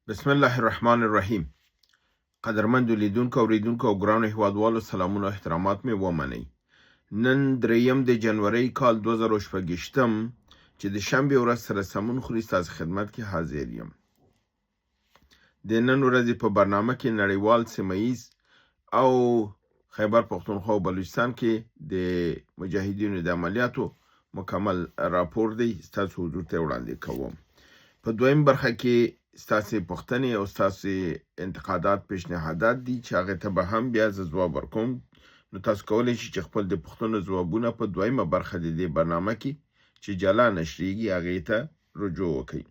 بسم الله الرحمن الرحیم. قدرمندو لیدونکو اوریدونکو او ګرانو هیوادوالو سلامونه او احترامات مې ومنئ. نن 3 د جنوري کال 2016 چې د شنبې ورځ سره سمون خوري ستاسو خدمت کې حاضر یم. د نن ورځې په برنامه کې نړیوال سیمه ییز او خیبر پختونخوا او بلوچستان کې د مجاهدینو د عملیاتو مکمل راپور دی ستاسو حضور ته وړاندې کوم. په دویم برخه کې ستاسو پوښتنې او ستاسو انتقادات پیشنهادات دي چې هغه ته به هم بیا زه ځواب ورکوم. نو تاسو کولی شئ چې خپل د پوښتنو ځوابونه په دویمه برخه د دې برنامه کې چې جلا نشریږي هغې ته رجوع وکړئ.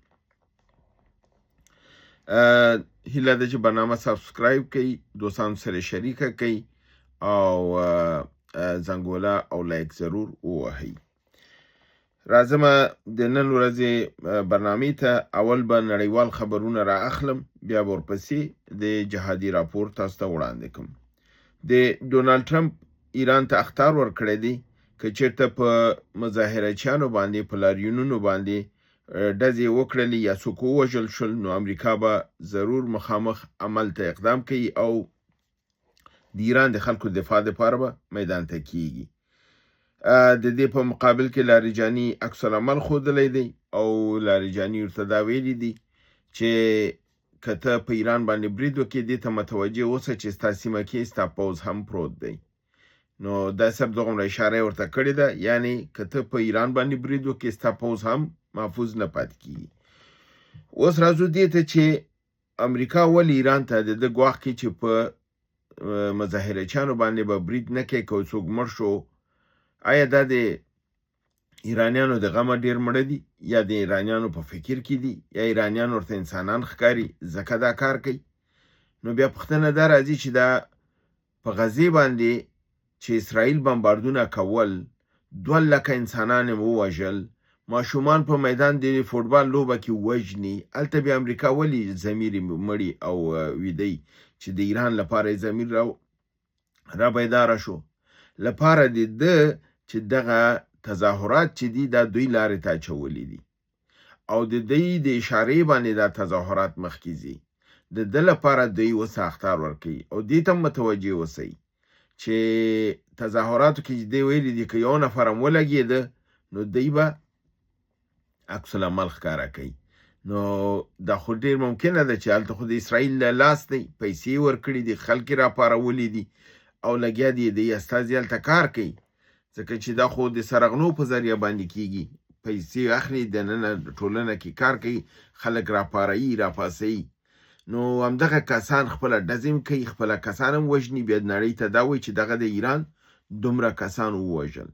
هیله ده چې برنامه سبسکرایب کړئ، دوستانو سره شریکه کړئ او زنګوله او لایک ضرور ووهئ. راځم د نن ورځې برنامې ته. اول به نړیوال خبرونه را اخلم، بیا ورپسې د جهادي راپور تاسو ته وړاندې کوم. د ډونالد ټرمپ ایران ته اخطار ورکړی دی که چېرته په مظاهرچیانو باندې په لاریونونو باندې ډزې وکړلې یا څوک ووژل شول، نو امریکا به ضرور مخامخ عمل ته اقدام کوي او د ایران د خلکو دفاع دپاره به میدان ته کیږي. د دې په مقابل کې لاریجاني عکس العمل ښودلی دی او لاریجاني ورته دا ویلي دي چې که ته په ایران باندې برید وکړې دې ته متوجه اوسه چې ستا سیمه کې ستا پوځ هم پروت دی. نو دا صرف دغومره اشاره یې ورته کړې ده، یعنی که ته په ایران باندې برید وکړې ستا پوځ هم محفوظ نه پاتې کېږي. اوس راځو دې ته چې امریکا ولې ایران ته د ده ګواښ کوي چې په مظاهرچیانو باندې به برید نه کوي که څوک مړ شو. آیا دا د ایرانیانو د غمه ډیر مړه دي یا د ایرانیانو په فکر کې دي یا ایرانیان ورته انسانان ښکاري ځکه دا کار کوي؟ نو بیا پوښتنه دا راځي چې دا په غزې باندې چې اسرائیل بمباردونه کول 2,00,000 انسانان یې ووژل، ماشومان په میدان د فوټبال لوبه کې وژني، هلته بیا امریکا ولې ضمیر مړي او ویدی چې د ایران لپاره یې ضمیر را بیداره شو؟ لپاره د ده چې دغه تظاهرات چې دي دا دوی لارې ته اچولي دي او د دوی د اشارې باندې دا تظاهرات مخکې ځي. د ده لپاره دوی اوس اخطار ورکوي او دې ته متوجه اوسئ چې تظاهراتو کې چې دوی ویلي دي که یو نفر هم ولګېده نو دوی به عکس العمل ښکاره کوي. نو دا خو ډېر ممکنه ده چې هلته خو د اسرائیل لاس دی، پیسې ورکړي دي، خلک یې راپارولي دي او لګیا دي د استازي هلته کار کوي، ځکه چې دا خو د سرغنو په ذریعه باندې کیږي، پیسې اخلي، دننه ټولنه کې کار کوي، خلک راپاروي راپاسوي. نو همدغه کسان خپله ډزې کوي، خپله کسان هم وژني، بیا نړۍ ته دا وایي چې دغه د ایران دومره کسان ووژل.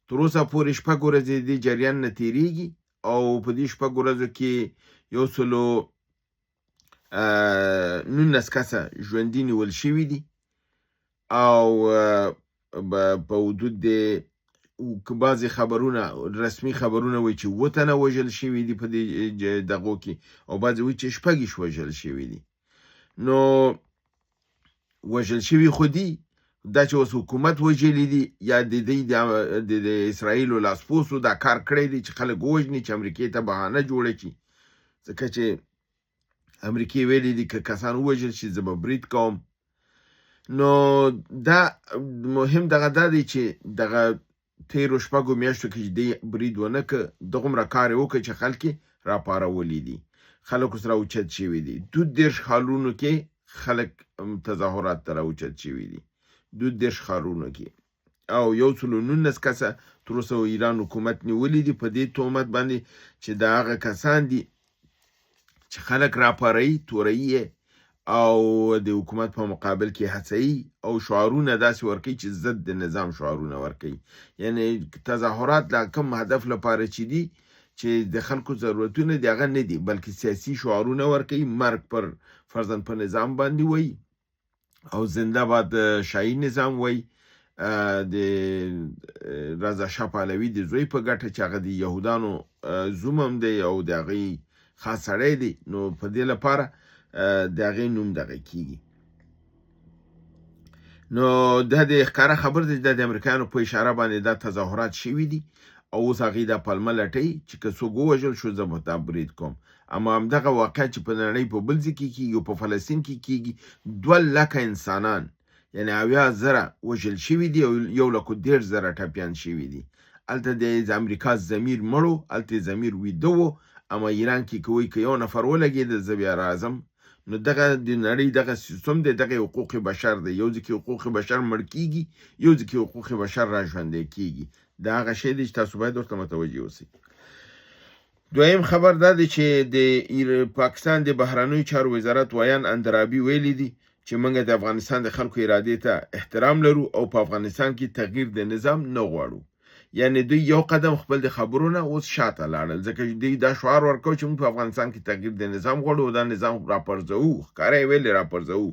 تر اوسه پورې 6 ورځې د جریان نه تېرېږي او په دې 6 ورځو کې 119 کسه ژوندي نیول شوي دي او په حدود د بعضې خبرونه رسمي خبرونه وایي چې 7 تنه وژل شوي دي په دې دغو کې او بعضې وایي چې 6 وژل شوي دي. نو وژل شوي خو دي، دا چې اوس حکومت وژلي دي یا د اسرائیلو لاسپوڅو دا کار کړی دی چې خلک ووژني چې امریکې ته بهانه جوړه کړي، ځکه چې امریکې ویلي دي که کسان ووژل شي زه به برید کوم. نو دا مهم دغه دا دی چې دغه تیرو 6 میاشتو کې چې دی برید ونه که دغومره کار یې وکړ چې خلک یې راپارولي دي، خلکو سره اوچت شوي دي. 22 ښارونو کې خلک تظاهرات ته راوچت شوي دي، 22 ښارونو کې او 119 کسه تر اوسه ایران حکومت نیولي دي په دې تهمت باندې چې د هغه کسان دي چې خلک راپاروي، توروي او د حکومت په مقابل کې هڅوي او شعارونه داسې ورکوي چې ضد د نظام شعارونه ورکوي. یعنی تظاهرات لا کوم هدف لپاره چې دي چې د خلکو ضرورتونه دي هغه نه دي، بلکې سیاسي شعارونه ورکوي، مرګ پر فرضاً په نظام باندې وایي او زنده باد شاهي نظام وایي، د رضا شاه پهلوي د زوی په ګټه چې هغه د یهودانو زوم هم دی او د هغې خاص سړی دی، نو په دې لپاره د هغې نوم دغه کیږي. نو دا د ښکاره خبر دی چې دا د امریکایانو په اشاره باندې دا تظاهرات شوي دي او اوس هغې دا پلمه لټوي چې که څوک ووژل شو زه به تا برید کوم. اما همدغه واقعیت چې په نړۍ په بل ځای کې کېږي او په فلسطین کې کېږي 2 لکه انسانان یعنې 70,000 وژل شوي دي او 1,10,000 ټپیان شوي دي. هلته د امریکا ضمیر مړ و، هلته ضمیر ویده و. اما ایران کې که وایي که یو نفر ولګېده زه بیا راځم. نو دغه د نړۍ دغه سیستم دی، دغه حقوق بشر دی. یو ځای کې حقوق بشر مړ کېږي، یو ځای کې حقوق بشر را ژوندی کېږي. دا هغه شی دی چې تاسو باید ورته متوجه اوسئ. دویم خبر دا دی چې د پاکستان د بهرنیو چارو وزارت ویان اندرابي ویلي دي چې موږ د افغانستان د خلکو ارادې ته احترام لرو او په افغانستان کې تغییر د نظام نه غواړو. یعنی دوی یو قدم خپل د خبرونه اوس شاته لاړل، ځکه چې دوی دا شعار ورکوي چې موږ په افغانستان کې تغییر د نظام غواړو او دا نظام راپرځوو. ښکاره یې ویلې راپرځوو.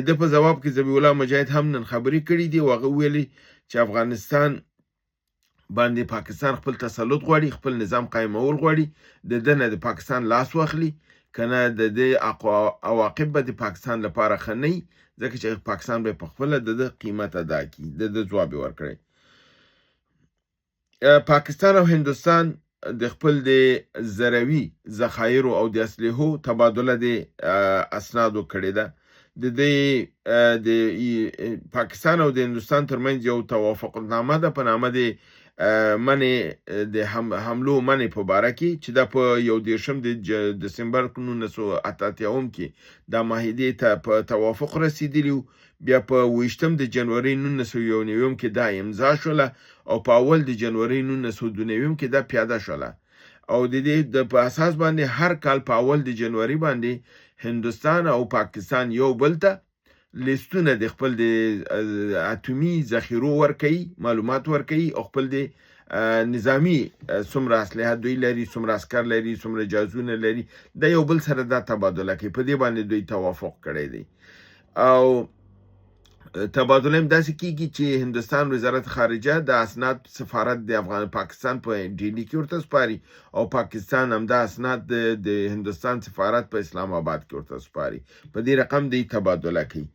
د په جواب کې ذبیح الله مجاهد هم نن خبرې کړي دي او هغه ویلي چې افغانستان باندې پاکستان خپل تسلط غواړي، خپل نظام قایمول غواړي، د ده نه د پاکستان لاس واخلي، کنه د دې عواقب به د پاکستان لپاره ښه نه وي، ځکه چې پاکستان به پخپله د ده قیمت ادا کړي. د ده ځواب یې ورکړی. پاکستان او هندوستان د خپل د زروي ذخایرو او د اسلحو تبادله د اسنادو کړې ده. د پاکستان او د هندوستان ترمنځ یو توافقنامه ده په نامه د منې د حملو منې په باره کې چې دا په 1 د دسمبر 1988 کې دا معاهدې ته په توافق رسیدلی و. بیا په 20 د جنوري 1991 کې دا امضا شوله او په 1 د جنوري 1992 کې دا پیاده شوله. او د دې په اساس باندې هر کال په 1 د جنوري باندې هندوستان او پاکستان یو بل ته لیستونه د خپل د اتومي ذخیرو ورکوي، معلومات ورکوي او خپل د نظامی څومره اسلحه دوی لري، څومره عسکر لري، څومره جهازونه لري، د یو بل سره دا تبادله کوي. په دې باندې دوی توافق کړی دی. او تبادله هم داسې کېږي چې هندوستان وزارت خارجه د اسناد سفارت د پاکستان په ډیلي کې ورته سپاري او پاکستان هم دا اسناد د هندوستان سفارت په اسلام آباد کې ورته سپاري. په دې رقم دوی تبادله کوي.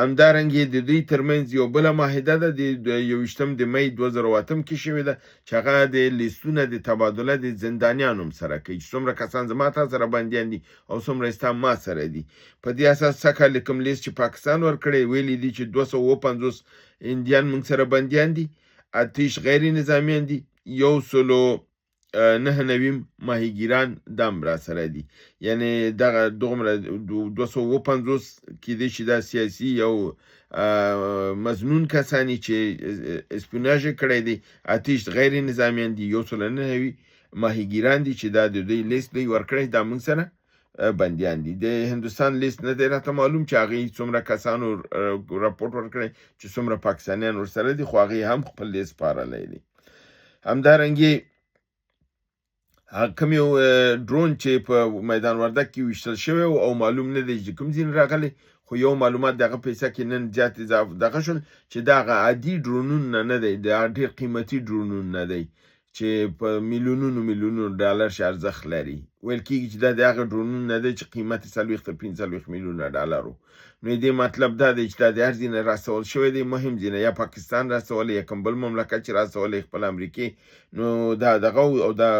همدارنګه د دوی ترمنځ یو بله معاهده ده د 21 د می 2008 کې شوې ده چې هغه د لیستونه د تبادله د زندانیانو سره کوي چې څومره کسان زما تا سره بندیان دي او څومره ستا ما سره دي. په دې اساس څخه کوم لیست چې پاکستان ورکړی ویلي دي چې 250 اندیان موږ سره بندیان دي، 8 غیر نظامیان دي، 199 ماهیګیران دم را سره دي. یعنی دغه دومره 250 کېدای شي دا سیاسي او مظنون کسانی چې اسپیوناژ کړی دی، 8 غیر نظامیان دي، 199 ماهیګیران دي چې دا د دوی لیست دوی ورکړی دا موږ سره بندیان دي. د هندوستان لیست نه دی راته معلوم چې هغې څومره کسانو راپورټ ورکړی چې څومره پاکستانیان ورسره دي، خو هغې هم خپل لیست سپارلی دی. همدارنګې کوم یو ډرون چې په میدان وردګ کې ویشتل شوی او معلوم نه دی چې کوم ځای راغلی، خو یو معلومات دغه پیسه کې نن زیات دغه شول چې دغه عادي ډرونونه نه دی، دا ډېر قیمتي ډرونونه نه دی چې په میلیونونو ډالر ارزښت لري. ویل کېږي چې دا د هغه ډرونونه نه دی چې قیمت یې 45 میلیونه ډالر و. نو دې مطلب دا دی چې دا د هر ځای نه راسول شوی دی، مهم ځای نه، یا پاکستان راسولی یا کوم بل مملکت چې راسولی خپل امریکې، نو دا دغه او دا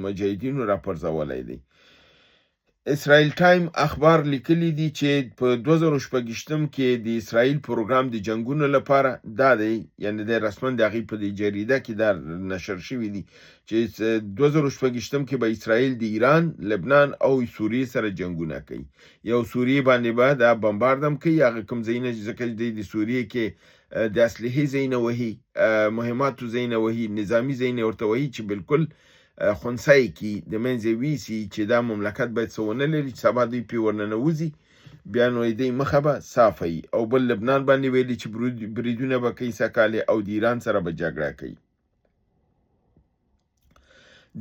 مجاهدینو راپرځولی دی. اسرائیل ټایم اخبار لیکلی دی چې په 2016 کې د اسرائیل پروګرام د جنگونو لپاره دا دی، یعنی د رسمن د هغې په دې جریده کې دا نشر شوي دي چې 2016 کې به اسرائیل د ایران، لبنان او سوریې سره جنگونه کوي. یو سوریې باندې به دا بمباردم کوي، هغه کوم ځایونه چې ځکه د سوریې کې د اسلحې ځایونه وهي، مهماتو ځایونه وهي، نظامي ځایونه ورته وهي چې بالکل خونسای کې د منځه ویسي چې دا مملکت باید څه ونه لري چې سبا دوی پرې ورننوځي، بیا نو دوی مخه به صافه وي. او بل لبنان باندې ویلي چې بریدونه به کوي سږکال او د ایران سره به جګړه کوي.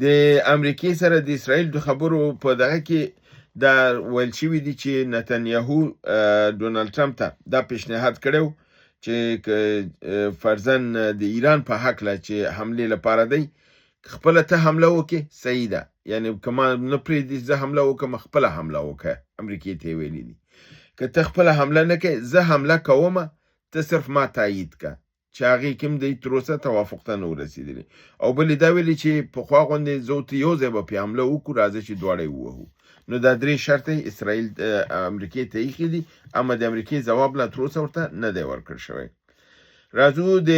د امریکې سره د اسرائیل د خبرو په دغه کې دا ویل شوي دي چې نتنیاهو ډونالد ټرمپ ته دا پیشنهاد کړی چې فرضاً د ایران په هکله چې حملې لپاره دی خپله ته حمله وکړې صحیح ده، یعنی که ما نه پرېږدي زه حمله وکړم، خپله حمله وکړه. امریکې ته یې ویلي دي که ته خپله حمله نه کوې زه حمله کومه، ته صرف ما تایید که چې هغې کې هم دی تر اوسه توافق ته نه ورسېدلي او بل یې دا ویلي چې پخوا غوندې زه ورته یو ځای به پرې حمله وکړو راځه چې دواړه یې ووهو نو دا درې شرطه اسرائیل امریکې ته ایښي دي اما د امریکې ځواب لا تر اوسه ورته نه دی ورکړل شوی راځو د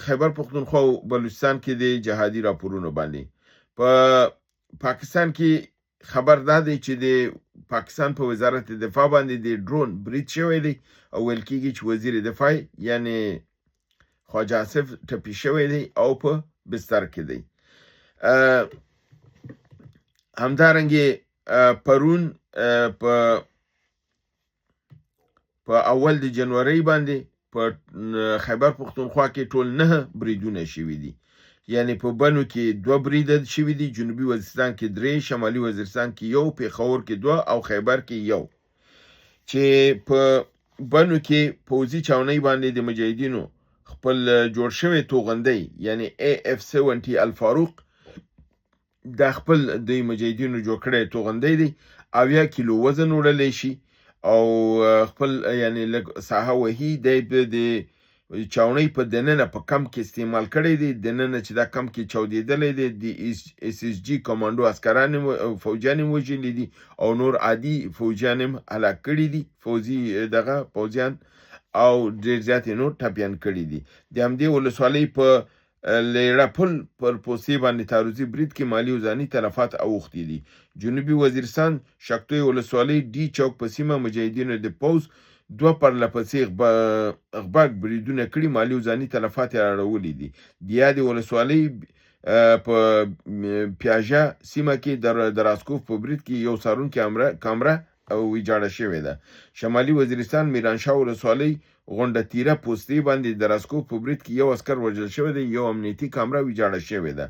خیبر پختونخوا او بلوچستان کې د جهادي راپورونو باندې په پاکستان کې خبر دا دی چې د پاکستان په وزارت دفاع باندې د ډرون برید شوی دی او ویل کېږي چې وزیر دفاع یعنی خواجه آصف ټپي شوی دی او په بستر کې دی همدارنګه پرون په اول د جنوري باندې په خیبر پختونخوا کې ټول 9 بریدونه شوي دي یعنی په بنو کې 2 بریده شوي دي جنوبي وزیرستان کې 3 شمالي وزیرستان کې 1 پیښور کې 2 او خیبر کې 1 چې په بنو کې پوځي چاونۍ باندې د مجاهدینو خپل جوړ شوی توغندۍ یعنی AF-70 الفاروق د خپل د مجاهدینو جوړ کړی توغندۍ دی 80 کیلو وزن وړلی شي او خپل یعنی لږ ساحه وهي د چاونۍ په دننه په کم کې استعمال کړی دی دننه چې دا کم کې چاودېدلی دی د SSG کمانډو عسکران فوجیان یې وژلي دي او نور عادي فوجیان یې هلاک کړي دي پوځیان او ډېر زیات یې نور ټپیان کړي دي د همدې ولسوالۍ په لیړه پل پر پوستې باندې تعرضي برید کې مالي او ځاني تلفات اوښتي دي جنوبي وزیرستان شکتوی ولسوالۍ ډي چوک په سیمه مجاهدینو د پوځ 2 پرلپسې غبرګ بریدونه کړي مالي او ځاني تلفات یې اړولي دي د یادې ولسوالۍ په پیاژه سیمه کې د راسکوف په برید کې یو څارونکي کامره ویجاړه شوې ده شمالي وزیرستان میرانشاه ولسوالۍ غونډه تیره پوستې باندې د راسکوف په برید کې یو عسکر وژل شوی دی یو امنیتي کامره ویجاړه شوې ده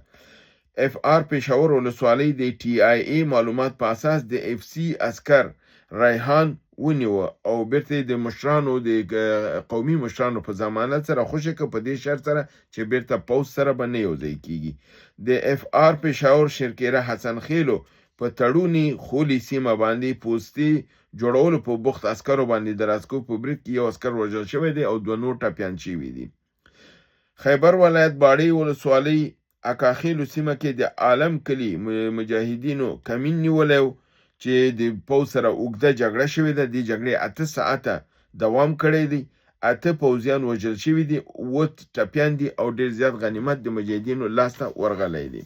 FR پېښور ولسوالۍ د TIA معلومات په اساس د FC عسکر ریحان ونیوه او بیرته د مشرانو د قومي مشرانو په ضمانت سره خوشی که په دې شرط سره چې بیرته پوځ سره به نه یوځای کیږي د FR پېښور شرکیره حسن خیلو په تړونی خولي سیمه باندې پوستي جوړولو په بوخت عسکرو باندې د راسکوف په برید کې یو عسکر وژل شوی دی او 2 نور ټپیان شوي دي خیبر ولایت باړې ولسوالۍ اکاخیلو سیمه کې د عالم کلي مجاهدینو کمین نیولی چې د پوځ سره اوږده جګړه شوې ده دې جګړې 8 ساعته دوام کړی دی 8 پوځیان وژل شوي دي 8 ټپیان دي او ډېر زیات غنیمت د مجاهدینو لاسته ورغلی دی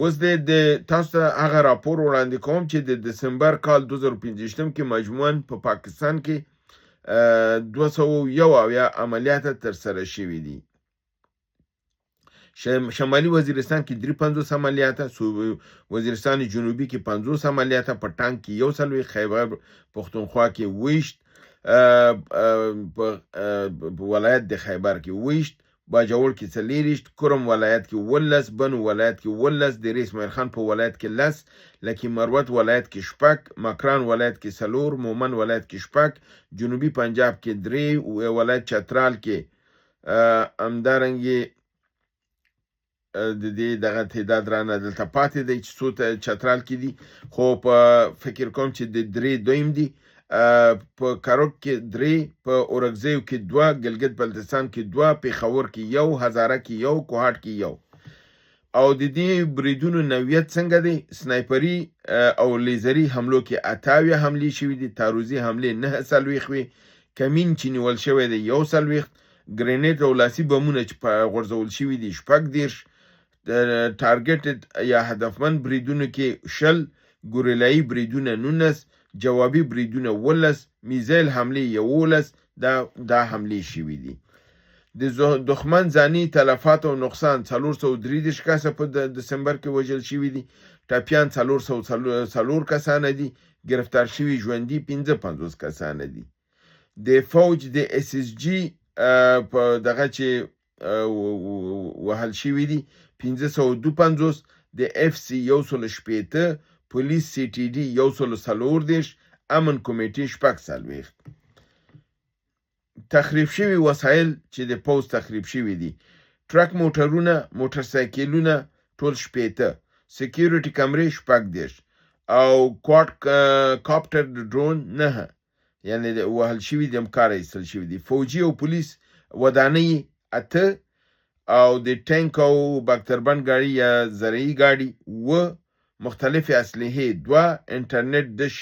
اوس د تاسو ته هغه راپور وړاندې کوم چې د دسمبر کال 2015 کې مجموعاً په پاکستان کې 201 عملیات ترسره شوي دي شمالي وزیرستان کې 53 عملیات وزیرستان جنوبي کې 50 عملیات په ټانک کې 1 خیبر پختونخوا کې 20 ولایت د خیبر کې 20 باجوړ کې 40 کرم ولایت کې 11 بنو ولایت کې 11 د ریس مهرخان په ولایت کې 10 لکه مروت ولایت کې 10 مکران ولایت کې 4 مومن ولایت کې 10 جنوبي پنجاب کې 3 ولایت چترال کې همدارنګه د دې دغه تعداد رانه دلته پاتې دی چې څو چترال کې دي خو په فکر کوم چې د 3 دویم دي په کاروک کې 3 په اورګزیو کې 2 ګلګت بلتستان کې 2 پیښور کې 1 هزاره کې 1 کوهاټ کې 1 او د دې بریدونو نوعیت څنګه دی سنایپري او لیزري حملو کې 28 حملې شوې دي تعرضي حملې 9 سلويخوي کمین چې نیول شوی دی 1 سلويخ ګرینیډ او لاسي بمونه چې غورځول شوي دي 10 ټارګټډ یا هدفمند بریدونو کې 10 ګوریلایي بریدونه 19 جوابي بریدونه 11 میزایل حملې 11 دا حملې شوي دي د دښمن ځاني تلفات او نقصان 433 کسه په دسمبر کې وژل شوي دي ټپیان 404 کسانه دي گرفتار شوي ژوندي 55 کسانه دي د فوج د SSG په دغه چې وهل شوي دي 552 د FC 118 پولیس CTD 140 امن کمیټې 4 تخریب شوي وسایل چې د پوز تخریب شوي دي ټرک موټرونه موټرسایکلونه ټول 18 سکیورټي کمرې 14 او کواد کاپټر ډرون 9 یعنی وهل شوي د امکار ایستل شوي دي فوجي او پولیس ودانۍ 8 او د ټینک او باکتربند ګاډي یا زرعي ګاډي 7 مختلف اسلحې 2 انټرنیټ دش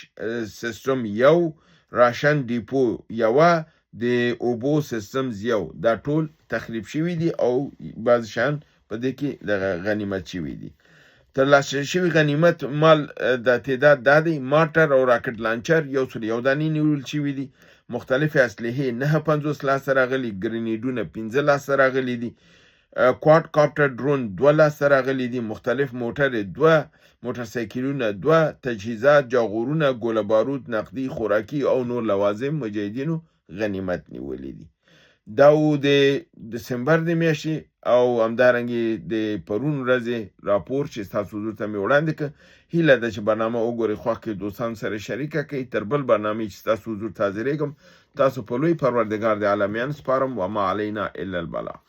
سیستم 1 راشن ډیپو 1 د اوبو سیستمز 1 دا ټول تخریب شوي دي او بعض شیان په دې کې د غنیمت شوي دي. ترلاسه شوي غنیمت مال د تعداد دا دی: مارټر او راکټ لانچر 101 دانې نیول شوي دي، مختلف اسلحې 950 لاسته راغلي، ګرینیډونه 15 لاسته راغلي دي، کواد کاپټر ډرون 2 لاسته راغلي دي، مختلف موټرې 2، موټرسایکلونه 2، تجهیزات، جاغورونه، ګوله بارود، نقدي، خوراکي او نور لوازم مجاهدینو غنیمت نیولي دي. دا و د دسمبر د میاشتې او همدارنګې د پرون ورځې راپور چې تاسو ته مې وړاندې کړ. هیله ده چې برنامه وګورئ، خوښ کړئ، دوستانو سره شریکه کړئ. تر بل برنامې چې تاسو حضور ته حاضرېږم، تاسو په لوی پروردګار د عالمیانو سپارم. وما علینا الا البلاغ.